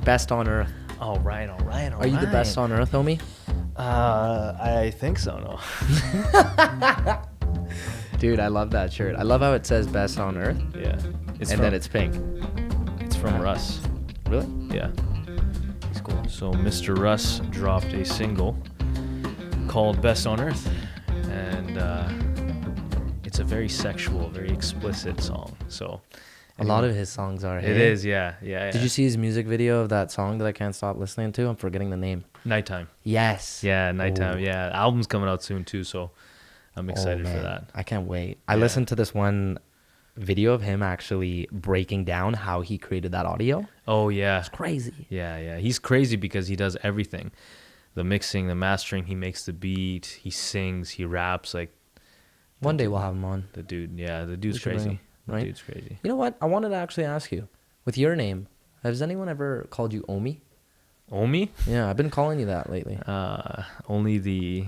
Best on earth. All right. Are you the best on earth, homie? I think so. No. Dude, I love that shirt. I love how it says best on earth. Yeah. Then it's pink. It's from Russ. Really? Yeah. It's cool. So Mr. Russ dropped a single called "Best on Earth," and it's a very sexual, very explicit song. So A lot of his songs are. it hey? is, yeah. Did you see his music video of that song that I can't stop listening to? I'm forgetting the name. Nighttime? Yes. Yeah, Nighttime. Ooh. Yeah, album's coming out soon too, so I'm excited for man. that. I can't wait. I Yeah. listened to this one video of him actually breaking down how he created that audio. Oh yeah, It's crazy. yeah. He's crazy because he does everything: the mixing, the mastering. He makes the beat. He sings. He raps. Like One day we'll have him on. the dude. Yeah, the dude's We should bring crazy. him, right? The dude's crazy. You know what? I wanted to actually ask you, with your name, has anyone ever called you Omi? Omi? Yeah, I've been calling you that lately. Only the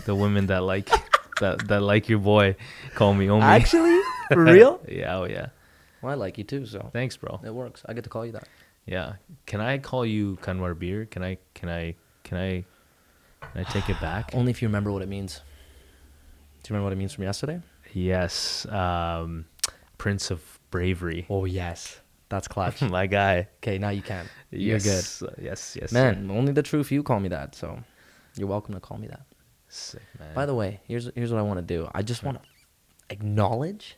women that like that like your boy call me Omi. Actually? For real? Yeah. Oh yeah. Well, I like you too, so Thanks, bro. it works. I get to call you that. Yeah. Can I call you Kanwar Beer? Can I take it back? Only if you remember what it means. Do you remember what it means from yesterday? Yes. Prince of Bravery. Oh, yes. That's clutch. My guy. Okay, now you can. You're good. Yes. Man, only the true few call me that, so you're welcome to call me that. Sick, man. By the way, here's what I want to do. I just want to acknowledge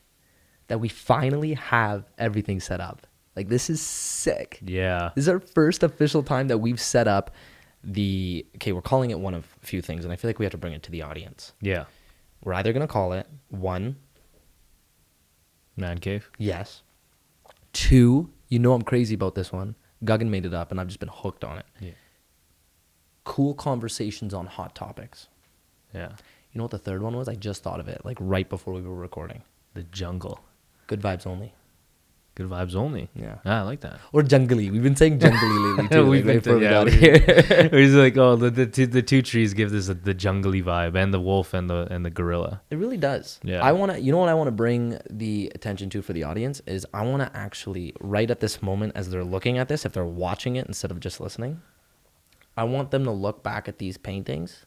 that we finally have everything set up. Like, this is sick. Yeah. This is our first official time that we've set up we're calling it one of a few things, and I feel like we have to bring it to the audience. Yeah. We're either going to call it, 1, Man cave. yes. 2, you know I'm crazy about this one. Guggen made it up, and I've just been hooked on it. Yeah. Cool conversations on hot topics. Yeah. You know what the third one was? I just thought of it, like right before we were recording. The jungle. Good vibes only. Good vibes only. Yeah. I like that. Or jungly. We've been saying jungly lately too. We've like, been right before we got we- here. He's like, oh, the two trees give this the jungly vibe, and the wolf and the gorilla. It really does. Yeah. You know what I want to bring the attention to for the audience is I want to actually, right at this moment as they're looking at this, if they're watching it instead of just listening, I want them to look back at these paintings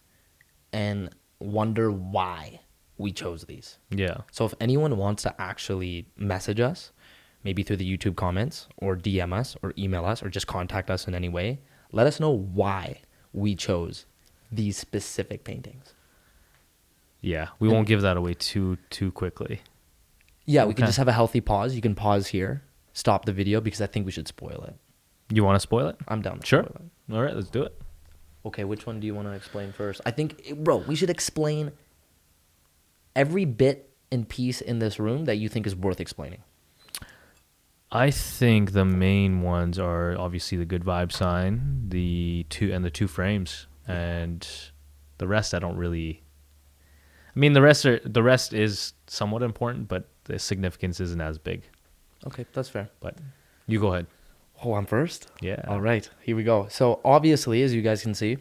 and wonder why we chose these. Yeah. So if anyone wants to actually message us, maybe through the YouTube comments or DM us or email us or just contact us in any way, let us know why we chose these specific paintings. Yeah. We won't give that away too quickly. Yeah, we can Okay. just have a healthy pause. You can pause here, stop the video because I think we should spoil it. You want to spoil it? I'm down to Sure. spoil it. All right, let's do it. Okay, which one do you want to explain first? I think, bro, we should explain every bit and piece in this room that you think is worth explaining. I think the main ones are obviously the good vibe sign, the two frames, and the rest I don't really. I mean, the rest is somewhat important, but the significance isn't as big. Okay, that's fair. But you go ahead. Oh, I'm first? Yeah. All right, here we go. So obviously, as you guys can see,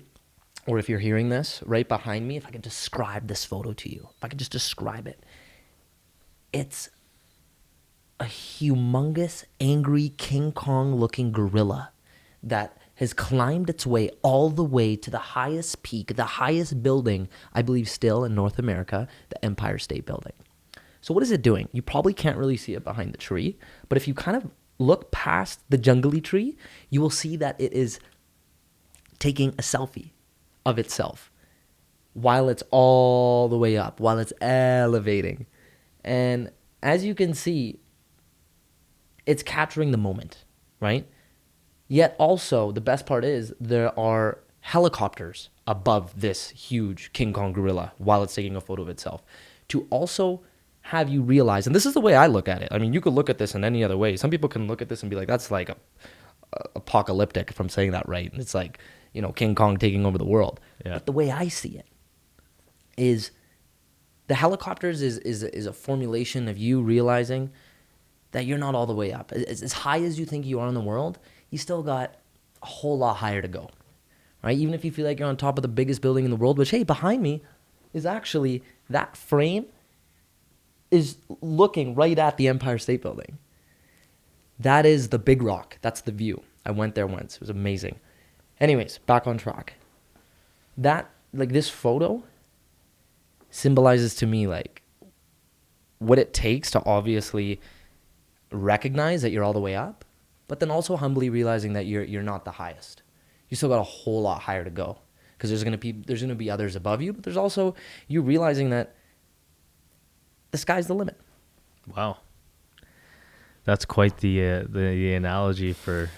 or if you're hearing this, right behind me, if I could describe this photo to you, if I could just describe it, it's a humongous, angry, King Kong-looking gorilla that has climbed its way all the way to the highest peak, the highest building, I believe still in North America, the Empire State Building. So what is it doing? You probably can't really see it behind the tree, but if you kind of look past the jungly tree, you will see that it is taking a selfie of itself while it's all the way up, while it's elevating. And as you can see, it's capturing the moment, right? Yet also, the best part is there are helicopters above this huge King Kong gorilla while it's taking a photo of itself to also have you realize, and this is the way I look at it. I mean, you could look at this in any other way. Some people can look at this and be like, that's like apocalyptic, if I'm saying that right. And it's like, King Kong taking over the world. Yeah. But the way I see it is the helicopters is a formulation of you realizing that you're not all the way up. As high as you think you are in the world, you still got a whole lot higher to go, right? Even if you feel like you're on top of the biggest building in the world, which, hey, behind me is actually that frame is looking right at the Empire State Building. That is the big rock. That's the view. I went there once. It was amazing. Anyways, back on track. That, like, this photo symbolizes to me, like, what it takes to obviously recognize that you're all the way up, but then also humbly realizing that you're not the highest. You still got a whole lot higher to go, because there's gonna be others above you, but there's also you realizing that the sky's the limit. Wow. That's quite the analogy for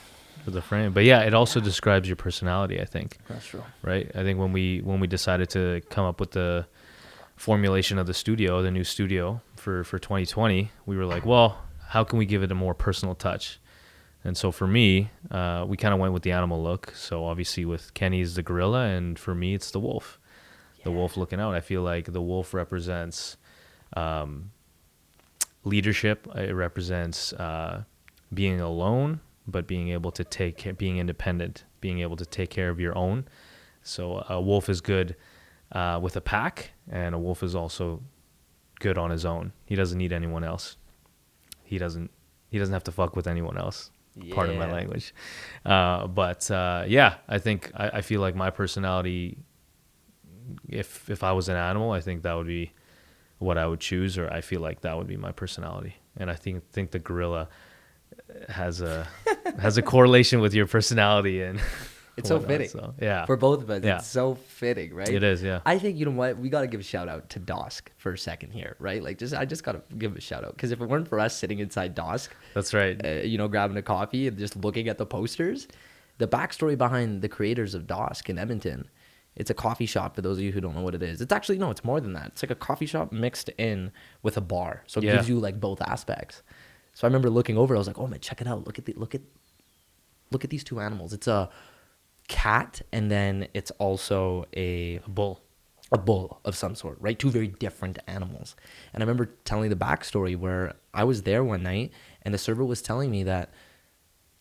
the frame. But yeah, it also describes your personality, I think. That's true. Right? I think when we decided to come up with the formulation of the new studio for 2020, we were like, well, how can we give it a more personal touch? And so for me, we kind of went with the animal look. So obviously with Kenny's the gorilla, and for me it's the wolf. Yeah. The wolf looking out. I feel like the wolf represents leadership. It represents being alone, but being able to being independent, being able to take care of your own. So a wolf is good with a pack, and a wolf is also good on his own. He doesn't need anyone else. He doesn't have to fuck with anyone else. Yeah. Pardon my language. But yeah, I feel like my personality, if I was an animal, I think that would be what I would choose, or I feel like that would be my personality. And I think the gorilla has a correlation with your personality, and it's so fitting. So, yeah, for both of us, yeah. It's so fitting, right? It is, yeah. I think, you know what, we got to give a shout out to Dosk for a second here, right? Like, I just got to give a shout out, because if it weren't for us sitting inside Dosk, that's right, grabbing a coffee and just looking at the posters, the backstory behind the creators of Dosk in Edmonton. It's a coffee shop, for those of you who don't know what it is. It's actually, no, it's more than that. It's like a coffee shop mixed in with a bar. So it gives you like both aspects. So I remember looking over, I was like, oh man, check it out. Look at these two animals. It's a cat, and then it's also a bull of some sort, right? Two very different animals. And I remember telling the backstory where I was there one night, and the server was telling me that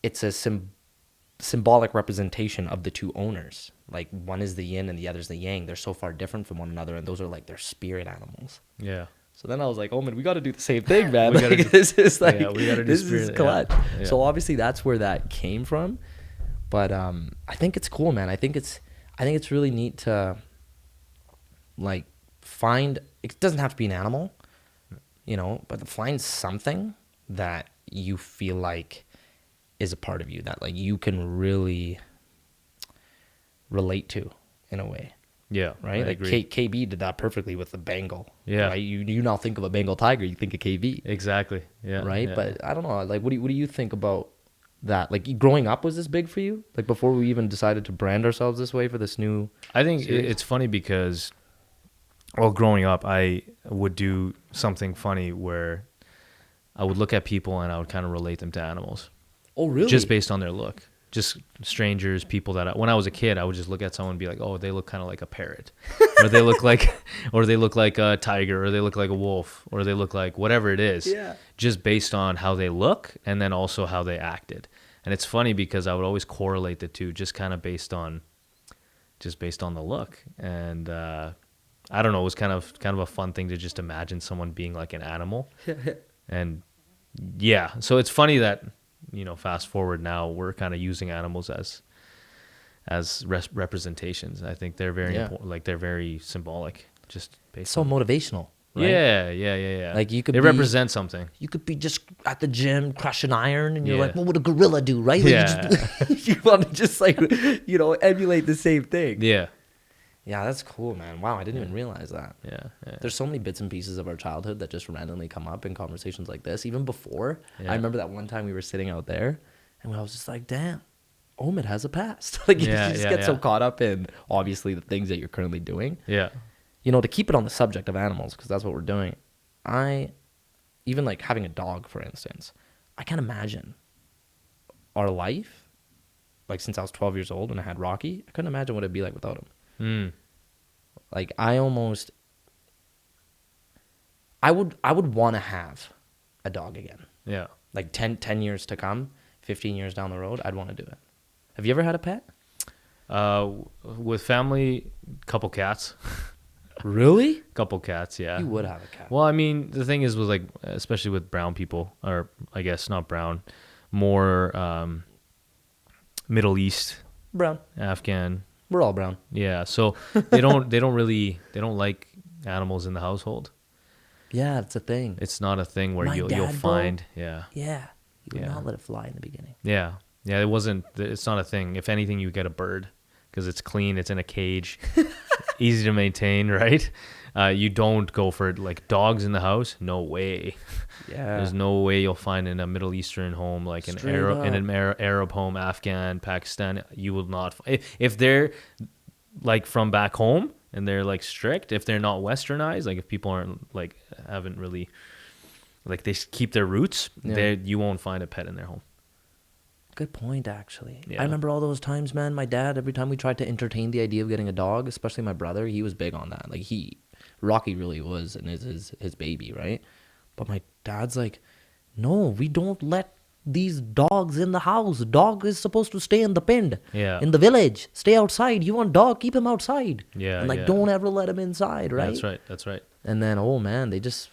it's a symbolic representation of the two owners. Like, one is the yin and the other's the yang. They're so far different from one another, and those are like their spirit animals. Yeah. So then I was like, oh man, we got to do the same thing, man. This is like, we gotta do this spirit, is collect. Yeah. So obviously that's where that came from. But I think it's cool, man. I think it's really neat to like find. It doesn't have to be an animal, but find something that you feel like is a part of you, that like you can really relate to in a way. Yeah, right. Like KB did that perfectly with the Bengal. Yeah, right? You now think of a Bengal tiger, you think of KB. Exactly. Yeah. Right. Yeah. But I don't know. Like, what do you think about that? Like, growing up, was this big for you? Like, before we even decided to brand ourselves this way for this new I think series? It's funny because, well, growing up, I would do something funny where I would look at people and I would kind of relate them to animals. Oh, really? Just based on their look. Just strangers, people that when I was a kid, I would just look at someone and be like, oh, they look kind of like a parrot, or they look like a tiger, or they look like a wolf, or they look like whatever it is. Yeah. Just based on how they look, and then also how they acted. And it's funny because I would always correlate the two, just based on the look. And I don't know, it was kind of a fun thing to just imagine someone being like an animal. And yeah, so it's funny that, fast forward now, we're kind of using animals as representations. I think they're very important, like they're very symbolic, just based so motivational. Right? Yeah. Like, you could represent something. You could be just at the gym crushing iron, and you're like, what would a gorilla do, right? Like, yeah. You want to just like, emulate the same thing. Yeah. Yeah, that's cool, man. Wow, I didn't even realize that. Yeah. There's so many bits and pieces of our childhood that just randomly come up in conversations like this. Even before, I remember that one time we were sitting out there, and I was just like, damn, Omid has a past. Like, you just get so caught up in, obviously, the things that you're currently doing. Yeah. To keep it on the subject of animals, because that's what we're doing, even like having a dog, for instance, I can't imagine our life, like since I was 12 years old and I had Rocky, I couldn't imagine what it'd be like without him. Like, I would want to have a dog again. Yeah. Like 10 years to come, 15 years down the road, I'd want to do it. Have you ever had a pet? With family, couple cats. Really? Couple cats, yeah. You would have a cat. Well, I mean, the thing is with like, especially with brown people, or I guess not brown, more Middle East, Brown. Afghan. We're all brown. Yeah, so they don't like animals in the household. Yeah, it's a thing. It's not a thing where My you'll dad, bro. find. Yeah. Yeah. You would Yeah. not let it fly in the beginning. Yeah. Yeah, it's not a thing. If anything, you get a bird because it's clean, it's in a cage, easy to maintain, right? You don't go for like dogs in the house. No way. Yeah. There's no way you'll find in a Middle Eastern home, like an Straight Arab, in up. an Arab home, Afghan, Pakistan. You will not. If they're like from back home and they're like strict, if they're not westernized, like if people aren't like haven't really like they keep their roots, Yeah. you won't find a pet in their home. Good point, actually. Yeah. I remember all those times, man. My dad, every time we tried to entertain the idea of getting a dog, especially my brother, he was big on that. Like Rocky really was, and is his baby, right? But my dad's like, no, we don't let these dogs in the house. Dog is supposed to stay in the pen, Yeah. in the village. Stay outside. You want dog? Keep him outside. Yeah, and like, yeah. don't ever let him inside, right? That's right. That's right. And then, oh man, they just,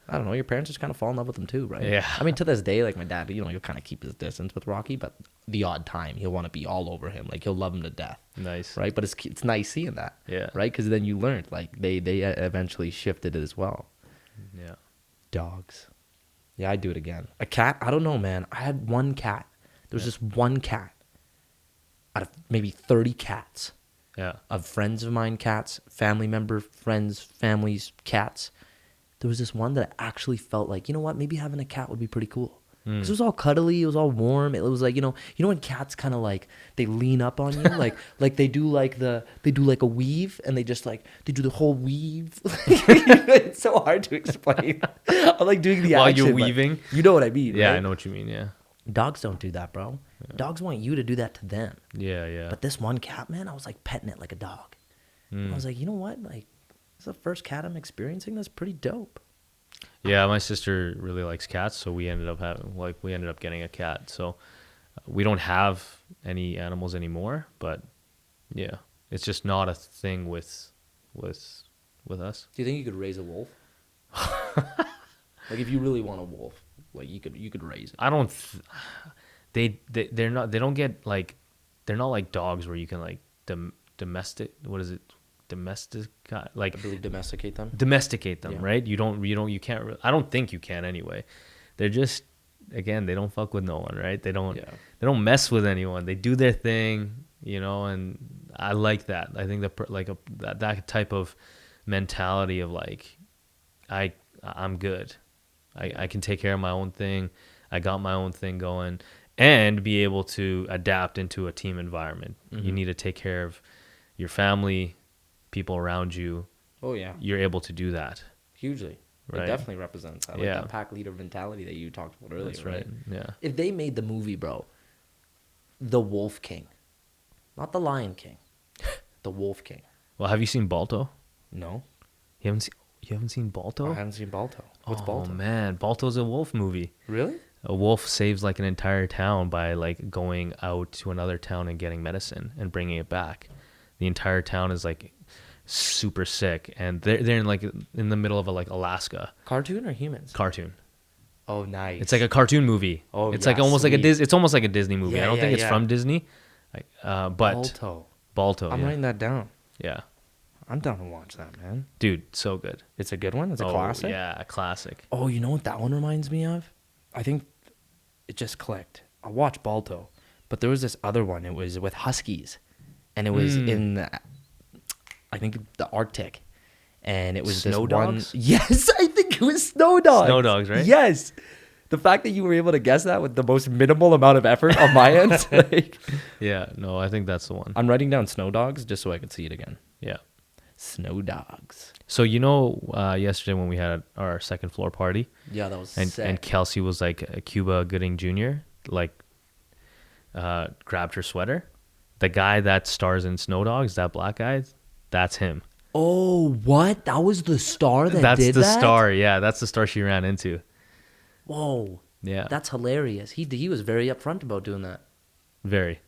I don't know, your parents just kind of fall in love with them too, right? Yeah. I mean, to this day, like my dad, you know, he'll kind of keep his distance with Rocky, but the odd time he'll want to be all over him. Like he'll love him to death, Nice. right? But it's nice seeing that, Yeah. right? Because then you learned, like they eventually shifted it as well. Yeah. Dogs. Yeah, I'd do it again. A cat, I don't know, man. I had one cat. There was just one cat out of maybe 30 cats. Yeah. Of friends of mine, cats, family member, friends, families, cats. There was this one that I actually felt like, you know what, maybe having a cat would be pretty cool. Because it was all cuddly, it was all warm. It was like, you know when cats kind of like they lean up on you, like they do like a weave, and they just like they do the whole weave. It's so hard to explain. I'm like doing the While action, you're but weaving? you know what I mean? Yeah, right? I know what you mean. Yeah. Dogs don't do that, bro. Dogs want you to do that to them. Yeah. Yeah. But this one cat, man, I was like petting it like a dog. I was like, you know what? Like, this is the first cat I'm experiencing that's pretty dope. Yeah, my sister really likes cats, so we ended up getting a cat. So we don't have any animals anymore, but yeah, it's just not a thing with us. Do you think you could raise a wolf? Like, if you really want a wolf, like you could raise it. I don't. They're not. They don't get like. They're not like dogs where you can like domestic. What is it? Domestic, like I believe domesticate them. domesticate them, Yeah. right? You can't. I don't think you can anyway. They're just, again, they don't fuck with no one, right? They don't mess with anyone. They do their thing, and I like that. I think that type of mentality of like, I'm good. I can take care of my own thing. I got my own thing going, and be able to adapt into a team environment. You need to take care of your family, people around you. Oh yeah, You're able to do that. hugely. Right. It definitely represents that. Like Yeah. that pack leader mentality that you talked about earlier. That's right. Yeah. If they made the movie, bro, The Wolf King, not the Lion King, The Wolf King. Well, have you seen Balto? No, You haven't seen Balto? I haven't seen Balto. What's Balto? Oh man, Balto's a wolf movie. Really? A wolf saves like an entire town by like going out to another town and getting medicine and bringing it back. The entire town is like super sick, and they're in the middle of Alaska. Cartoon or humans? Cartoon. Oh, nice. It's like a cartoon movie. Oh, it's yeah, like almost like a sweet. It's almost like a Disney movie. Yeah, I don't yeah, think it's yeah. from Disney, but Balto. Balto. I'm yeah. writing that down. Yeah, I'm down to watch that, man. dude, so good. It's a good one. It's a Oh, classic. Yeah, a classic. Oh, you know what that one reminds me of? I think it just clicked. I watched Balto, but there was this other one. It was with huskies, and it was in, I think, the Arctic, and it was Snow this one. Dogs? Yes, I think it was Snow Dogs. Snow Dogs, right? Yes. The fact that you were able to guess that with the most minimal amount of effort on my end. Like, Yeah, no, I think that's the one. I'm writing down Snow Dogs just so I could see it again. Yeah. Snow Dogs. So yesterday when we had our second floor party, Yeah, that was and sick. Kelsey was like a Cuba Gooding Jr. Grabbed her sweater. The guy that stars in Snow Dogs, that black guy, that's him. Oh, what? That was the star that That's did the that? star. Yeah, that's the star she ran into. Whoa. Yeah, That's hilarious. He was very upfront about doing that. very.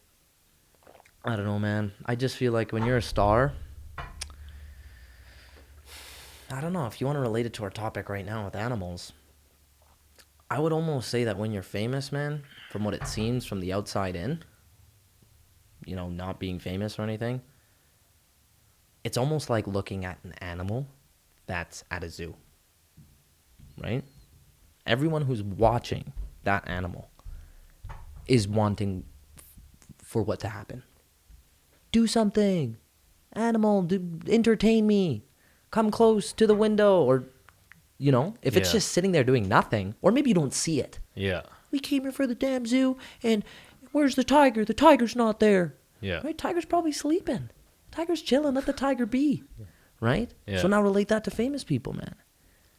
I don't know, man. I just feel like when you're a star, I don't know if you want to relate it to our topic right now with animals. I would almost say that when you're famous, man, from what it seems from the outside in, not being famous or anything, it's almost like looking at an animal that's at a zoo, right? Everyone who's watching that animal is wanting for what to happen. Do something. Animal, entertain me. Come close to the window. Or, if it's just sitting there doing nothing, or maybe you don't see it. Yeah. We came here for the damn zoo, and where's the tiger? The tiger's not there. Yeah. Right? Tiger's probably sleeping. Tiger's chilling. Let the tiger be. Right? Yeah. So now relate that to famous people, man.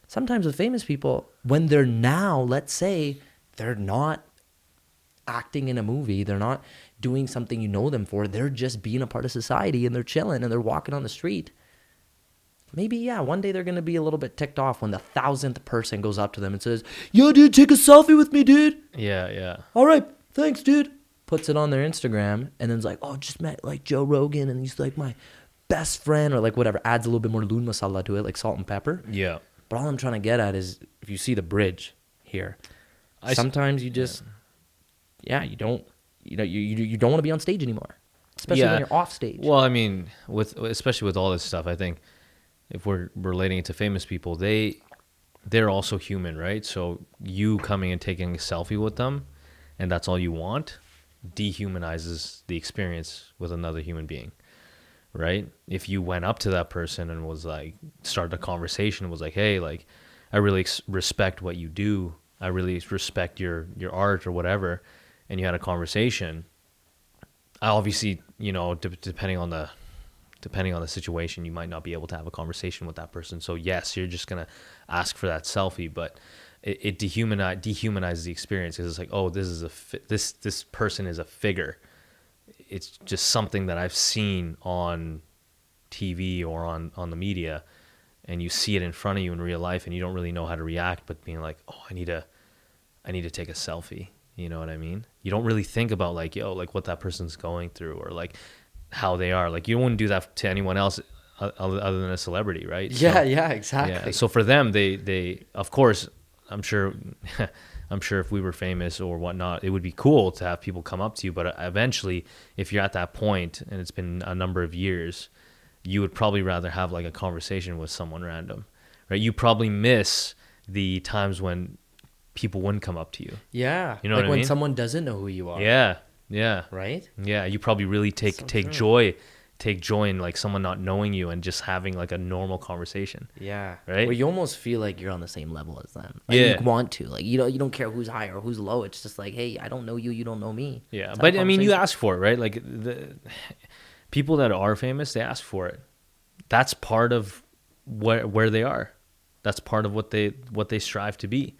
Sometimes with famous people, when they're now, let's say, they're not acting in a movie, they're not doing something you know them for, they're just being a part of society, and they're chilling, and they're walking on the street. Maybe, one day they're going to be a little bit ticked off when the 1,000th person goes up to them and says, yo, dude, take a selfie with me, dude. Yeah. All right, thanks, dude. Puts it on their Instagram, and then's like, oh, just met like Joe Rogan, and he's like my best friend, or like whatever, adds a little bit more loon masala to it, like salt and pepper. Yeah. But all I'm trying to get at is, if you see the bridge here, sometimes you just, you don't, you don't want to be on stage anymore, especially when you're off stage. Well, I mean, especially with all this stuff, I think if we're relating it to famous people, they're also human, right? So you coming and taking a selfie with them, and that's all you want, dehumanizes the experience with another human being. Right? If you went up to that person and was like, started a conversation and was like, hey, like, I really respect what you do. I really respect your art or whatever. And you had a conversation. I obviously, depending on the situation, you might not be able to have a conversation with that person. So yes, you're just going to ask for that selfie, but it dehumanizes the experience, because it's like, oh, this person is a figure. It's just something that I've seen on TV or on the media, and you see it in front of you in real life, and you don't really know how to react, but being like, oh, I need to take a selfie. You know what I mean? You don't really think about like, like what that person's going through, or like how they are. Like, you wouldn't do that to anyone else other than a celebrity, right? Yeah, exactly. Yeah. So for them, they of course, I'm sure if we were famous or whatnot, it would be cool to have people come up to you. But eventually, if you're at that point and it's been a number of years, you would probably rather have like a conversation with someone random, right? You probably miss the times when people wouldn't come up to you. Yeah. You know like what I when mean? someone doesn't know who you are. Yeah. Right? Yeah. You probably really take joy in like someone not knowing you and just having like a normal conversation. Yeah. Right? Where you almost feel like you're on the same level as them. Like you want to. Like you don't care who's high or who's low. It's just like, hey, I don't know you, you don't know me. Yeah. But I mean, you ask for it, right? Like the people that are famous, they ask for it. That's part of where they are. That's part of what they strive to be.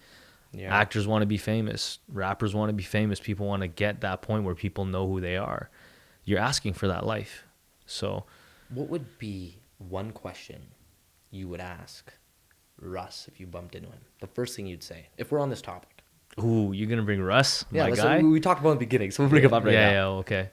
Yeah. Actors want to be famous. Rappers want to be famous. People want to get that point where people know who they are. You're asking for that life. So, what would be one question you would ask Russ if you bumped into him? The first thing you'd say, if we're on this topic. Ooh, you're gonna bring Russ, my guy? We talked about in the beginning, so we'll bring him up right now. Yeah, okay.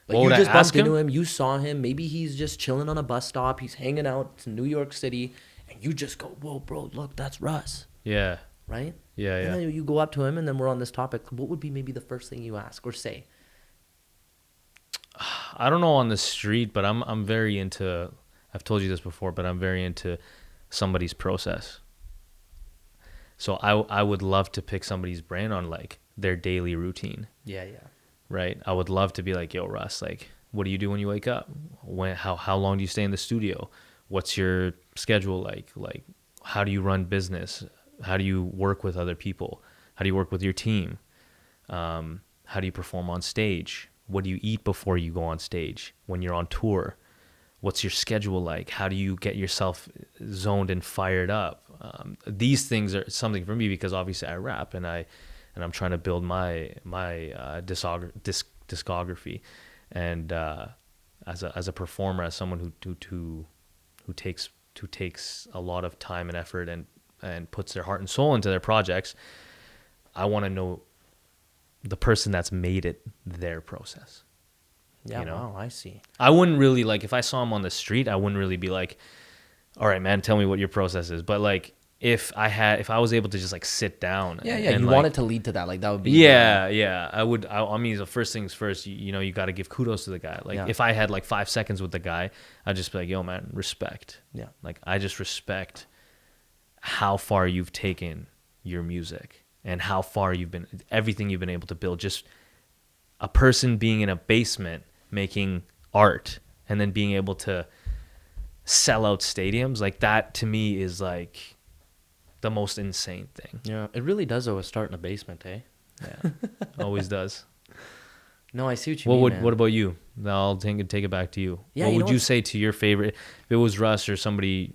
Like, you just bumped into him, you saw him, maybe he's just chilling on a bus stop, he's hanging out in New York City, and you just go, whoa, bro, look, that's Russ. Yeah. Right? Yeah. And then you go up to him, and then we're on this topic. What would be maybe the first thing you ask or say? I don't know on the street, but I'm very into, I've told you this before, but I'm very into somebody's process. So I would love to pick somebody's brain on like their daily routine. Yeah. Right? I would love to be like, yo, Russ, like, what do you do when you wake up? How long do you stay in the studio? What's your schedule like? Like, how do you run business? How do you work with other people? How do you work with your team? How do you perform on stage? What do you eat before you go on stage? When you're on tour, what's your schedule like? How do you get yourself zoned and fired up? These things are something for me because obviously I rap and I'm trying to build my discography, and as a performer, as someone who takes a lot of time and effort and puts their heart and soul into their projects, I want to know the person that's made it their process. Yeah, wow, I see. I wouldn't really, like, if I saw him on the street, I wouldn't really be like, all right, man, tell me what your process is. But, like, if I was able to just like sit down. Yeah, and you like, want it to lead to that. Like that would be. yeah. I mean, the first things first. You got to give kudos to the guy. Like if I had like 5 seconds with the guy, I'd just be like, yo, man, respect. Yeah. Like I just respect how far you've taken your music and how far everything you've been able to build. Just a person being in a basement making art and then being able to sell out stadiums, like that to me is like the most insane thing. Yeah, it really does always start in a basement, eh? Yeah, always does. No, I see what you mean, man. What about you? I'll take it back to you. Yeah, what you would know you say to your favorite? If it was Russ or somebody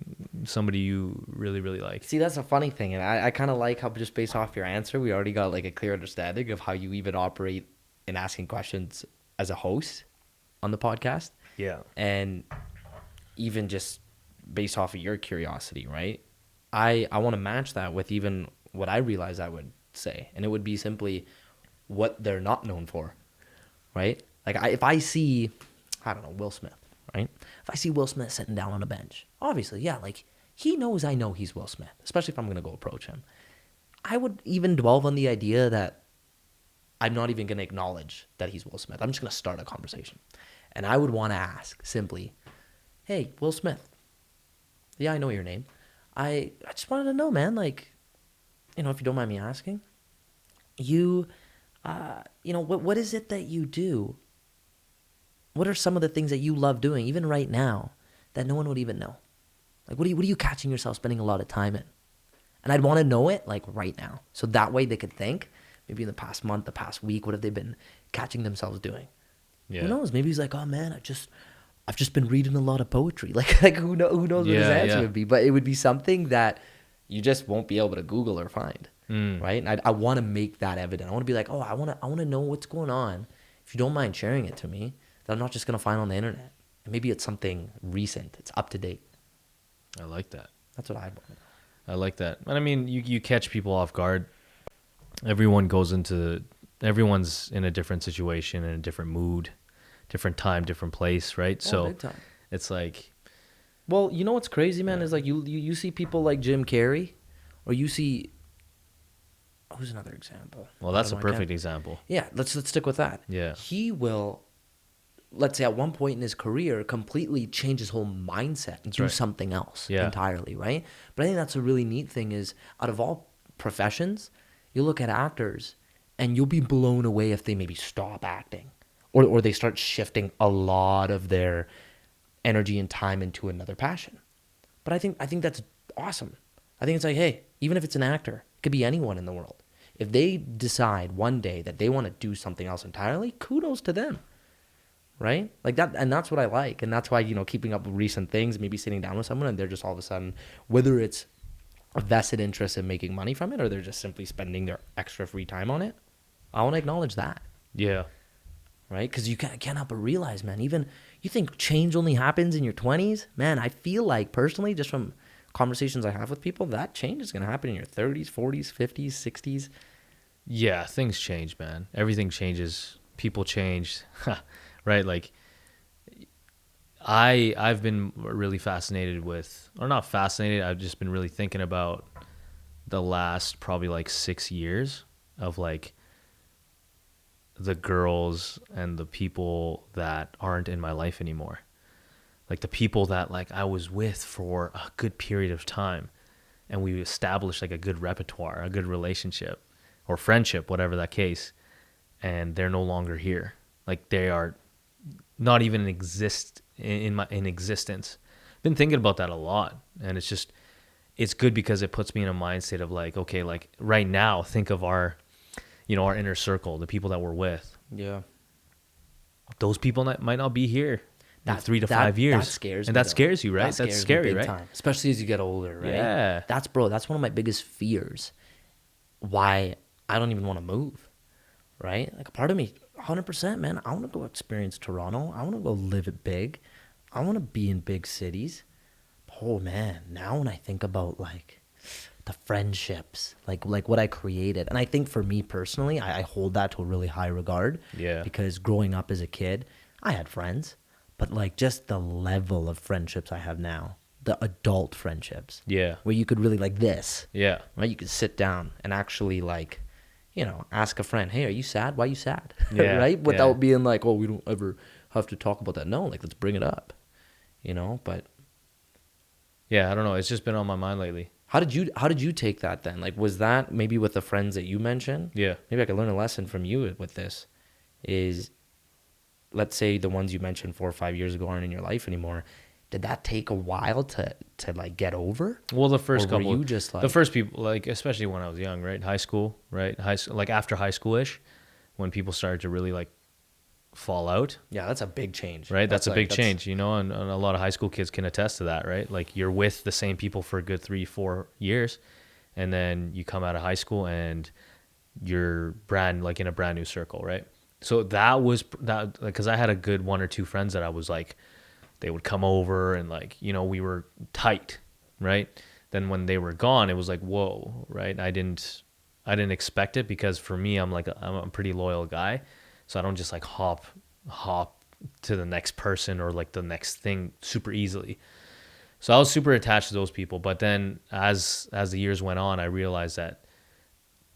you really really like. See, that's a funny thing, and I kind of like how just based off your answer, we already got like a clear understanding of how you even operate in asking questions as a host on the podcast. Yeah. And even just based off of your curiosity, right? I want to match that with even what I realize I would say, and it would be simply what they're not known for, right? Like if I see, I don't know, Will Smith, right? If I see Will Smith sitting down on a bench, obviously, yeah, like he knows I know he's Will Smith, especially if I'm going to go approach him. I would even dwell on the idea that I'm not even going to acknowledge that he's Will Smith. I'm just going to start a conversation. And I would want to ask simply, hey, Will Smith. Yeah, I know your name. I just wanted to know, man, like, if you don't mind me asking, what is it that you do? What are some of the things that you love doing, even right now, that no one would even know? Like, what are you catching yourself spending a lot of time in? And I'd want to know it, like, right now. So that way they could think, maybe in the past month, the past week, what have they been catching themselves doing? Yeah. Who knows? Maybe he's like, oh, man, I've just been reading a lot of poetry. Like who knows what his answer would be? But it would be something that you just won't be able to Google or find, right? And I want to make that evident. I want to be like, oh, I want to know what's going on. If you don't mind sharing it to me, that I'm not just gonna find on the internet. And maybe it's something recent. It's up to date. I like that. That's what I want. I like that. And I mean, you catch people off guard. Everyone's in a different situation, in a different mood, different time, different place, right? So big time. It's like, well, you know what's crazy, man, is like you see people like Jim Carrey, or you see, who's another example? Well, that's a perfect example. Yeah, let's stick with that. Yeah. He will, let's say at one point in his career, completely change his whole mindset and do something else entirely, right? But I think that's a really neat thing is, out of all professions, you look at actors and you'll be blown away if they maybe stop acting or they start shifting a lot of their energy and time into another passion. But I think that's awesome. I think it's like, hey, even if it's an actor, it could be anyone in the world. If they decide one day that they want to do something else entirely, kudos to them. Right? Like that, and that's what I like. And that's why, keeping up with recent things, maybe sitting down with someone and they're just all of a sudden, whether it's a vested interest in making money from it or they're just simply spending their extra free time on it, I want to acknowledge that. Yeah. Right? Because you can't help but realize, man, even you think change only happens in your 20s? Man, I feel like personally, just from conversations I have with people, that change is going to happen in your 30s, 40s, 50s, 60s. Yeah, things change, man. Everything changes. People change. Right? Like, I've been really fascinated with, or not fascinated, I've just been really thinking about the last probably like 6 years of like the girls and the people that aren't in my life anymore. Like the people that like I was with for a good period of time and we established like a good repertoire, a good relationship or friendship, whatever that case, and they're no longer here. Like they are not even in existence. Been thinking about that a lot, and it's good because it puts me in a mindset of like, okay, like right now, think of our inner circle, the people that we're with. Yeah. Those people might not be here in 3 to 5 years. That scares me. And that scares you, right? That's scary, right? Time. Especially as you get older, right? Yeah. That's one of my biggest fears. Why I don't even want to move, right? Like a part of me, 100%, man, I want to go experience Toronto. I want to go live it big. I want to be in big cities. Oh, man, now when I think about like the friendships, like what I created. And I think for me personally, I hold that to a really high regard. Yeah. Because growing up as a kid, I had friends, but like just the level of friendships I have now, the adult friendships Yeah. where you could really like this, Yeah. right? You could sit down and actually like, ask a friend, hey, are you sad? Why are you sad? Yeah. Right? Yeah. Without being like, oh, we don't ever have to talk about that. No, like let's bring it up, but Yeah. I don't know. It's just been on my mind lately. how did you take that then? Like, was that maybe with the friends that you mentioned? Yeah. Maybe I could learn a lesson from you with this is, let's say the ones you mentioned 4 or 5 years ago aren't in your life anymore. Did that take a while to like get over? Well, the first Or were couple, you just the like, first people, like, especially when I was young, right? High school, right? Like after high school-ish, when people started to really like fall out, yeah, that's a big change. right? That's a like- big change, and a lot of high school kids can attest to that, right? Like you're with the same people for a good 3-4 years, and then you come out of high school and you're in a brand new circle, right? So that was that, because I had a good 1 or 2 friends that I was like, they would come over and like, we were tight, right? Then when they were gone, it was like, whoa, right? I didn't expect it, because for me, I'm a pretty loyal guy. So I don't just like hop to the next person or like the next thing super easily. So I was super attached to those people. But then as the years went on, I realized that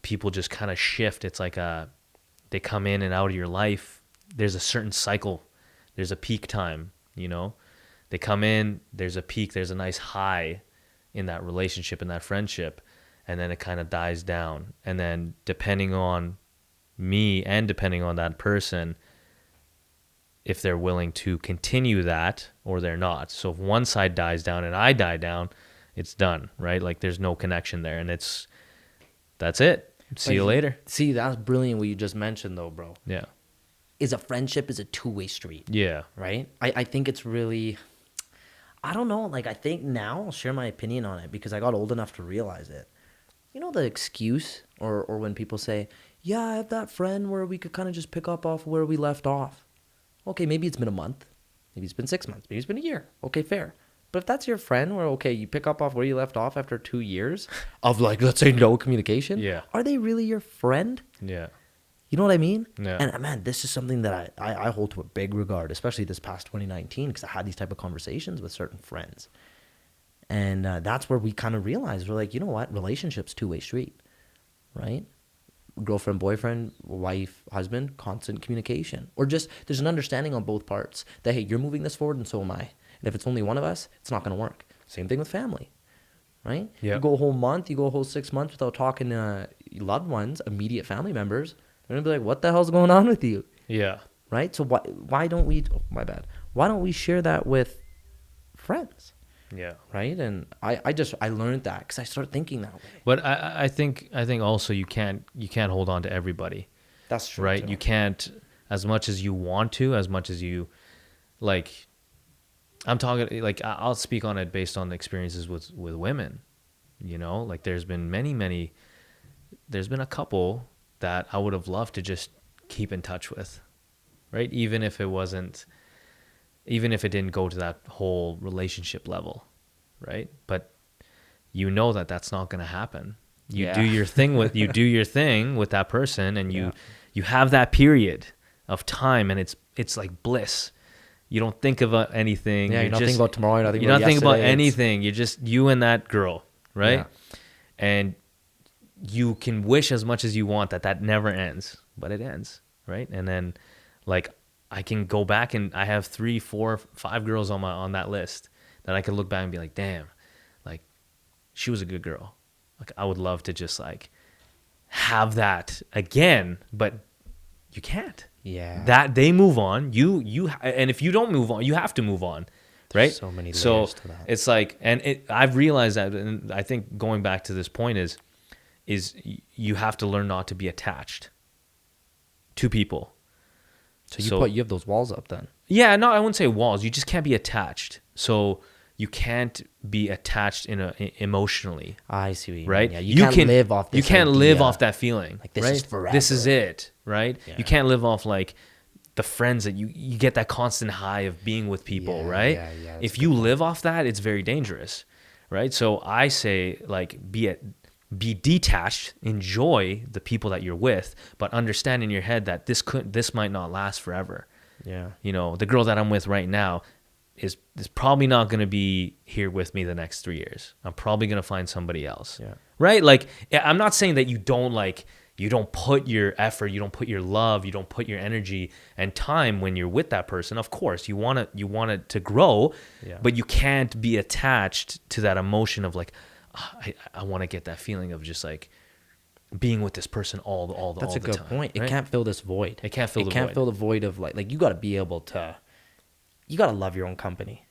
people just kind of shift. It's like they come in and out of your life. There's a certain cycle. There's a peak time, They come in, there's a peak, there's a nice high in that relationship, in that friendship, and then it kind of dies down. And then depending on me and depending on that person, if they're willing to continue that or they're not. So if one side dies down and I die down, it's done, right? Like there's no connection there, and that's it. See you later. See, that's brilliant what you just mentioned though, bro. Yeah. A friendship is a two-way street. Yeah. Right? I think it's really, I don't know, like I think now I'll share my opinion on it because I got old enough to realize it. The excuse or when people say, yeah, I have that friend where we could kind of just pick up off where we left off. Okay, maybe it's been a month. Maybe it's been 6 months. Maybe it's been a year. Okay, fair. But if that's your friend where, okay, you pick up off where you left off after 2 years of like, let's say no communication. Yeah. Are they really your friend? Yeah. You know what I mean? Yeah. And man, this is something that I hold to a big regard, especially this past 2019, because I had these type of conversations with certain friends. And that's where we kind of realized, we're like, you know what? Relationships, two-way street, right? Girlfriend, boyfriend, wife, husband, constant communication. Or just there's an understanding on both parts that, hey, you're moving this forward and so am I. And if it's only one of us, it's not going to work. Same thing with family, right? Yeah. You go a whole month, you go a whole 6 months without talking to loved ones, immediate family members. They're going to be like, what the hell's going on with you? Yeah. Right? So why don't we, oh, my bad. Why don't we share that with friends? Yeah. Right? And I learned that because I started thinking that way. But I think also you can't hold on to everybody. That's true. Right? too. You can't, as much as you want to, as much as you like. I'm talking like I'll speak on it based on the experiences with women. Like there's been there's been a couple that I would have loved to just keep in touch with, right? Even if it didn't go to that whole relationship level, right? But that's not going to happen. You do your thing with that person, and you have that period of time, and it's like bliss. You don't think about anything. Yeah, you're not thinking about tomorrow. You're You're not thinking about yesterday. anything. You're just you and that girl, right? Yeah. And you can wish as much as you want that never ends, but it ends, right? And then, like, I can go back and I have 3, 4, 5 girls on that list that I could look back and be like, damn, like, she was a good girl. Like, I would love to just like have that again, but you can't. Yeah. That they move on. And if you don't move on, you have to move on, right? There's so many layers to that. It's like, I've realized that, and I think going back to this point is you have to learn not to be attached to people. So you have those walls up then. Yeah, no, I wouldn't say walls. You just can't be attached. So you can't be attached emotionally. I see what you right? mean. Yeah, you can't live off this You can't live idea. off that feeling. Like, this right? is forever. This is it, right? Yeah. You can't live off like the friends that you get that constant high of being with people, Yeah, right? yeah, that's If a you good live off that, it's very dangerous, right? So I say like be detached, enjoy the people that you're with, but understand in your head that this might not last forever. Yeah. The girl that I'm with right now, is probably not going to be here with me the next 3 years. I'm probably going to find somebody else. Yeah. Right? Like, I'm not saying that you don't put your effort, you don't put your love, you don't put your energy and time when you're with that person. Of course, you want it to grow, Yeah. but you can't be attached to that emotion of like, I want to get that feeling of just like being with this person all the time. That's a good point. Right? It can't fill this void. It can't fill the void. Fill the void of like you got to be able to. You got to love your own company.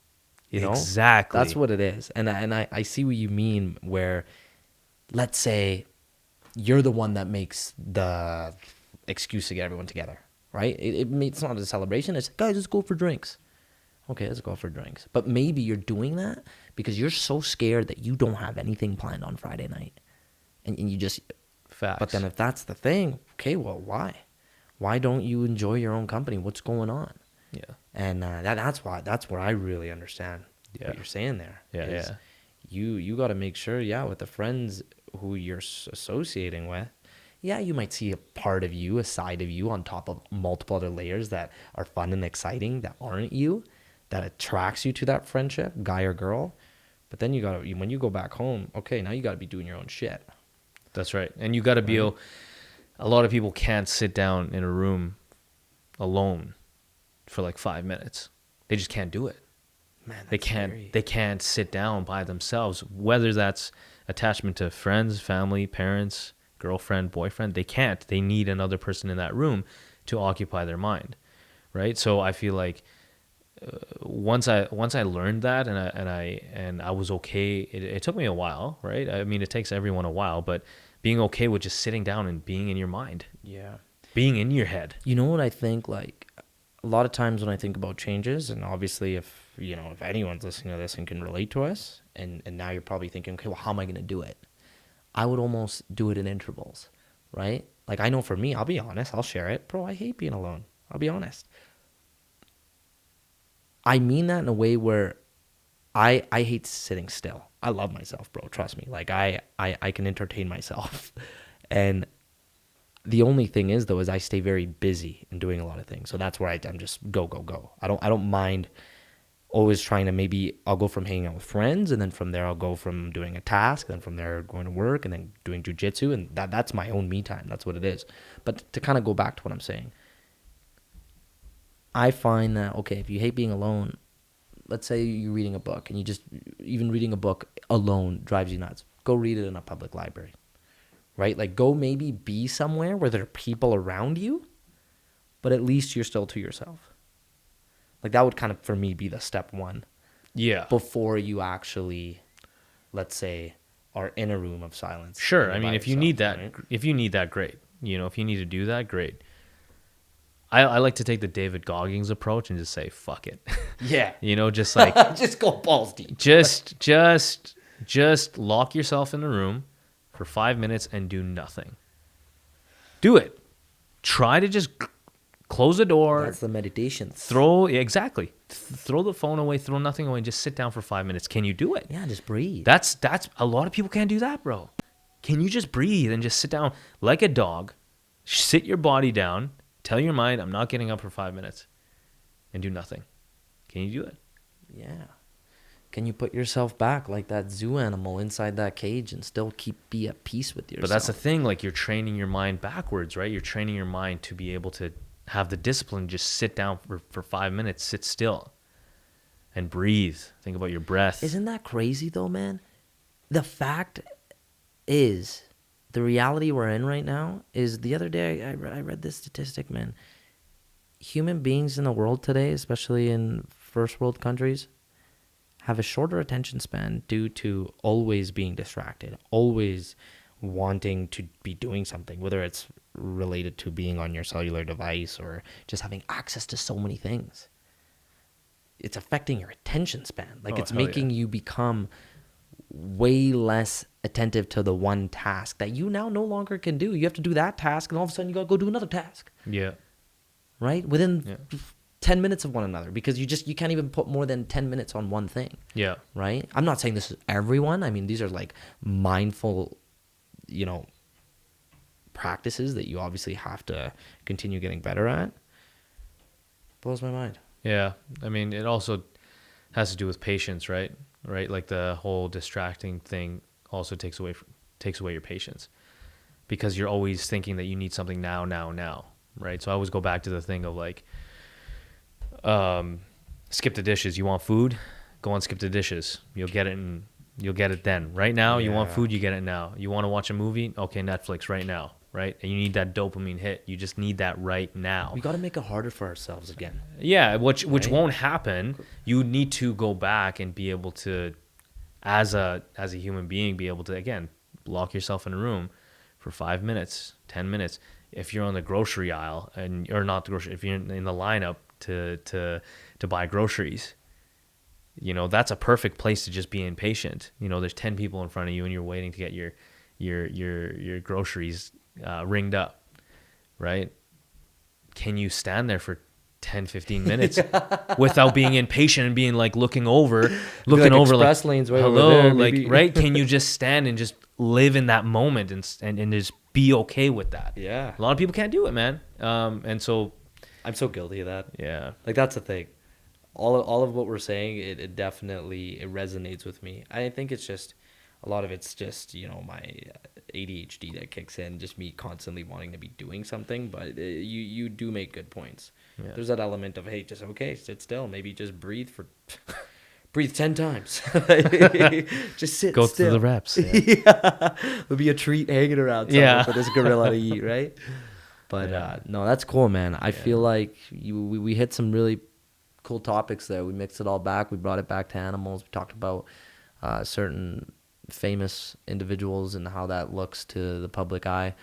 You know? Exactly. That's what it is. And I see what you mean where, let's say, you're the one that makes the excuse to get everyone together, right? It's not a celebration. It's, guys, let's go for drinks. Okay, let's go for drinks. But maybe you're doing that because you're so scared that you don't have anything planned on Friday night. And you just... Facts. But then if that's the thing, okay, well, why? Why don't you enjoy your own company? What's going on? Yeah. And that's where I really understand what you're saying there. Yeah. You got to make sure, with the friends who you're associating with, you might see a part of you, a side of you on top of multiple other layers that are fun and exciting that aren't you, that attracts you to that friendship, guy or girl. But then when you go back home, okay, now you got to be doing your own shit. That's right. And you got to be a lot of people can't sit down in a room alone for like 5 minutes. They just can't do it. Man, they can't sit down by themselves, whether that's attachment to friends, family, parents, girlfriend, boyfriend. They can't. They need another person in that room to occupy their mind, right? So I feel like once I learned that and I was okay. It took me a while, right? I mean, it takes everyone a while, but being okay with just sitting down and being in your mind, being in your head. You know what I think? Like a lot of times when I think about changes, and obviously if anyone's listening to this and can relate to us, and now you're probably thinking, okay, well, how am I going to do it? I would almost do it in intervals, right? Like I know for me, I'll be honest, I'll share it. Bro, I hate being alone. I'll be honest. I mean that in a way where I hate sitting still. I love myself, bro. Trust me. Like I can entertain myself. And the only thing is though, is I stay very busy in doing a lot of things. So that's where I'm just go. I don't mind always trying to, maybe I'll go from hanging out with friends, and then from there I'll go from doing a task, then from there going to work, and then doing jujitsu, and that's my own me time. That's what it is. But to kind of go back to what I'm saying, I find that, okay, if you hate being alone, let's say you're reading a book and even reading a book alone drives you nuts. Go read it in a public library, right? Like go maybe be somewhere where there are people around you, but at least you're still to yourself. Like that would kind of, for me, be the step one. Yeah. Before you actually, let's say, are in a room of silence. Sure. I mean, if you need that, right? if you need that, great. If you need to do that, great. I like to take the David Goggins approach and just say, fuck it. Yeah. Just like... just go balls deep. Just lock yourself in a room for 5 minutes and do nothing. Do it. Try to just close the door. That's the meditation. Throw the phone away, throw nothing away, and just sit down for 5 minutes. Can you do it? Yeah, just breathe. That's a lot of people can't do that, bro. Can you just breathe and just sit down like a dog? Sit your body down. Tell your mind, I'm not getting up for 5 minutes, and do nothing. Can you do it? Yeah. Can you put yourself back like that zoo animal inside that cage and still be at peace with yourself? But that's the thing. Like you're training your mind backwards, right? You're training your mind to be able to have the discipline, just sit down for 5 minutes, sit still, and breathe. Think about your breath. Isn't that crazy though, man? The fact is, the reality we're in right now is, the other day I read this statistic, man. Human beings in the world today, especially in first world countries, have a shorter attention span due to always being distracted, always wanting to be doing something, whether it's related to being on your cellular device or just having access to so many things. It's affecting your attention span. Like it's making you become way less attentive to the one task that you now no longer can do. You have to do that task, and all of a sudden you got to go do another task. Yeah. Right? Within 10 minutes of one another, because you can't even put more than 10 minutes on one thing. Yeah. Right? I'm not saying this is everyone. I mean, these are like mindful, practices that you obviously have to continue getting better at. Blows my mind. Yeah. I mean, it also, has to do with patience, right? Right, like the whole distracting thing also takes away your patience, because you're always thinking that you need something now, right? So I always go back to the thing of like, skip the dishes. You want food? Go on, skip the dishes. You'll get it then. Right now, you want food, you get it now. You want to watch a movie? Okay, Netflix right now, right? And you need that dopamine hit. You just need that right now. We got to make it harder for ourselves again. Yeah, which Right? won't happen. You need to go back and be able to, as a human being, be able to, again, lock yourself in a room for 5 minutes, 10 minutes. If you're on the grocery aisle or not the grocery, if you're in the lineup to buy groceries, you know, that's a perfect place to just be impatient. You know, there's 10 people in front of you and you're waiting to get your groceries ringed up, right? Can you stand there for 10, 15 minutes without being impatient and being like looking over express lanes right hello, over there, like, maybe. right? Can you just stand and just live in that moment and just be okay with that? Yeah. A lot of people can't do it, man. And so I'm so guilty of that. yeah. Like, that's the thing. All of what we're saying, it definitely resonates with me. I think it's just, a lot of it's just, you know, my ADHD that kicks in, just me constantly wanting to be doing something. But you do make good points. Yeah. There's that element of, hey, just okay, sit still, maybe just breathe 10 times. Just sit Go still. through the reps. Yeah. Yeah. There'll be a treat hanging around somewhere Yeah. for this gorilla to eat, right? But no, that's cool, man. I feel like we hit some really cool topics there. We mixed it all back. We brought it back to animals. We talked about certain famous individuals and how that looks to the public eye.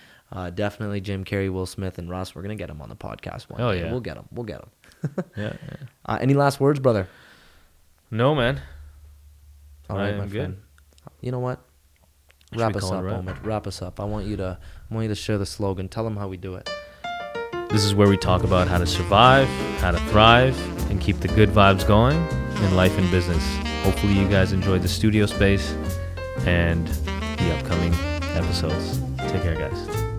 Definitely Jim Carrey, Will Smith, and Russ. We're gonna get them on the podcast one day. Yeah. We'll get them. Yeah. Any last words, brother? No, man. All I right, am my good. friend. You know what? Should Wrap we us call it up, a wrap? Omid. Wrap us up. I want you to share the slogan. Tell them how we do it. This is where we talk about how to survive, how to thrive, and keep the good vibes going in life and business. Hopefully you guys enjoyed the studio space and the upcoming episodes. Take care, guys.